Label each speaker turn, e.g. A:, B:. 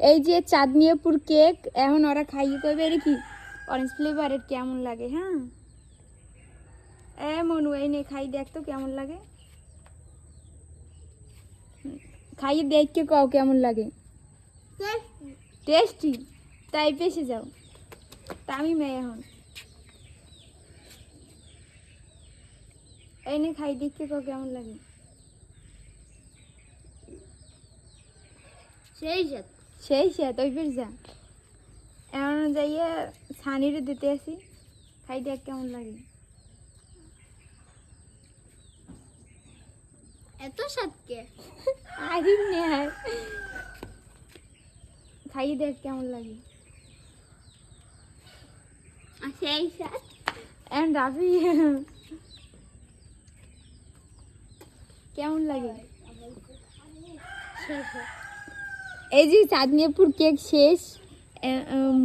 A: এই যে চাঁদনিয়াপুর কেক এখন ওরা খাইয়ে কইবে এর কি অরেঞ্জ ফ্লেভারের কেমন লাগে। হ্যাঁ মনু এই নে খাই দেখ তো কেমন লাগে, খাইয়ে দেখকে কও কেমন লাগে। টেস্টি, তাই পেশে যাও। তা আমি মেয়ে এখন এই নে খাই দেখকে কও কেমন লাগে। সেই সাথ ওই ফির যা এখন যাইয়ে ছানিরে দিতে আসি, খাই দেখ কেমন লাগে।
B: এত স্বাদকে
A: আরে নে খাই দেখ কেমন লাগে।
B: সেই স্বাদ
A: এন্ড রাফি কেমন লাগে। এই যে চাঁদনিয়াপুর কেক শেষ।